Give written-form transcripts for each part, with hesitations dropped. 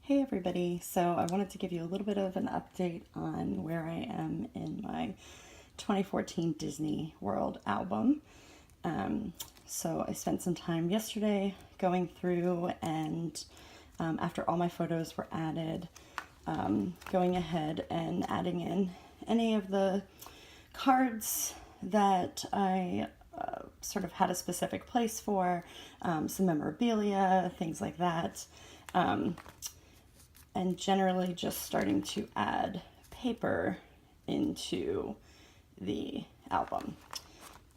Hey everybody, so I wanted to give you a little bit of an update on where I am in my 2014 Disney World album. So I spent some time yesterday going through and after all my photos were added, going ahead and adding in any of the cards that I sort of had a specific place for, some memorabilia, things like that. And generally just starting to add paper into the album.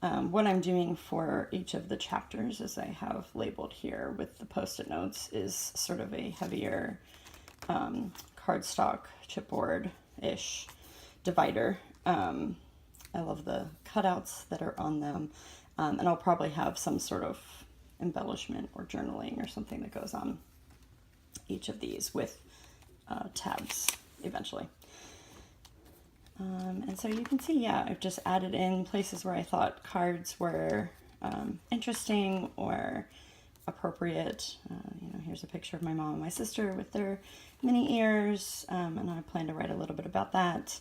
What I'm doing for each of the chapters, as I have labeled here with the post-it notes, is sort of a heavier cardstock chipboard-ish divider. I love the cutouts that are on them, and I'll probably have some sort of embellishment or journaling or something that goes on each of these with tabs eventually. And so you can see, yeah, I've just added in places where I thought cards were interesting or appropriate. Here's a picture of my mom and my sister with their mini ears, and I plan to write a little bit about that.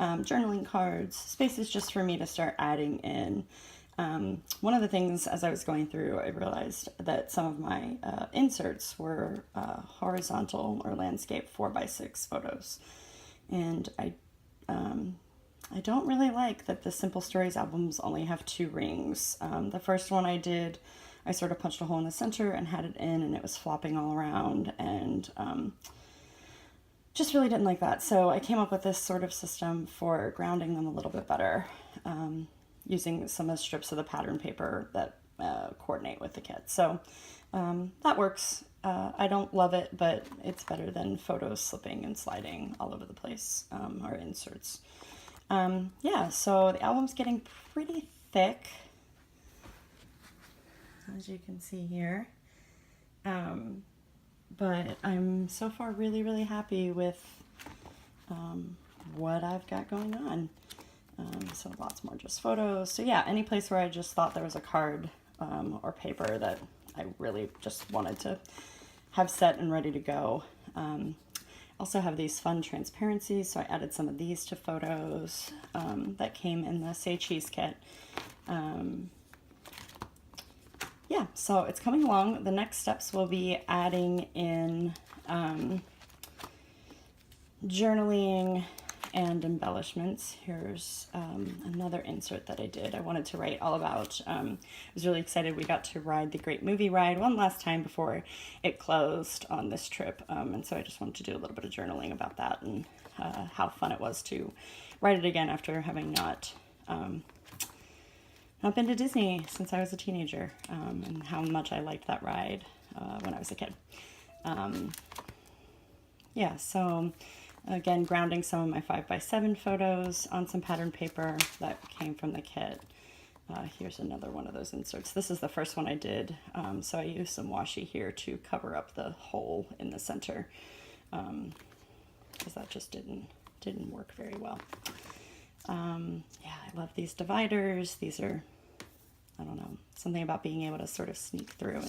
Journaling cards, spaces just for me to start adding in. One of the things as I was going through, I realized that some of my inserts were horizontal or landscape 4x6 photos. And I don't really like that the Simple Stories albums only have 2 rings. The first one I did, I sort of punched a hole in the center and had it in, and it was flopping all around, and just really didn't like that. So I came up with this sort of system for grounding them a little bit better, using some of the strips of the pattern paper that coordinate with the kit. So that works. I don't love it, but it's better than photos slipping and sliding all over the place, or inserts. Yeah, so the album's getting pretty thick, as you can see here. But I'm so far really, really happy with what I've got going on. So lots more just photos. So yeah, any place where I just thought there was a card or paper that I really just wanted to have set and ready to go. Also have these fun transparencies, so I added some of these to photos that came in the Say Cheese kit. Yeah, so it's coming along. The next steps will be adding in journaling and embellishments. Here's another insert that I did. I wanted to write all about, I was really excited we got to ride the Great Movie Ride one last time before it closed on this trip, and so I just wanted to do a little bit of journaling about that and how fun it was to ride it again after having not been to Disney since I was a teenager, and how much I liked that ride when I was a kid. Yeah, so again, grounding some of my 5x7 photos on some pattern paper that came from the kit. Here's another one of those inserts. This is the first one I did, so I used some washi here to cover up the hole in the center, because that just didn't work very well. Yeah, I love these dividers. These are, I don't know, something about being able to sort of sneak through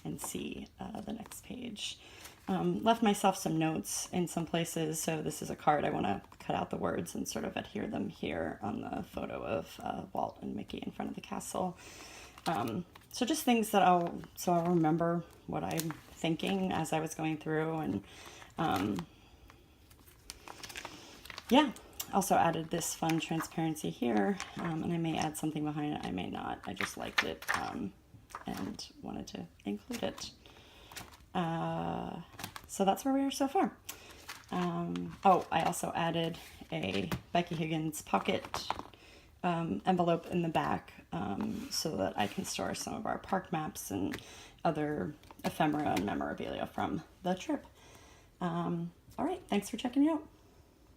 and see the next page. Left myself some notes in some places, so this is a card I want to cut out the words and sort of adhere them here on the photo of Walt and Mickey in front of the castle. So just things that I'll remember what I'm thinking as I was going through, and yeah. Also added this fun transparency here, and I may add something behind it, I may not. I just liked it and wanted to include it. So that's where we are so far. Oh, I also added a Becky Higgins pocket envelope in the back, so that I can store some of our park maps and other ephemera and memorabilia from the trip. All right, thanks for checking me out.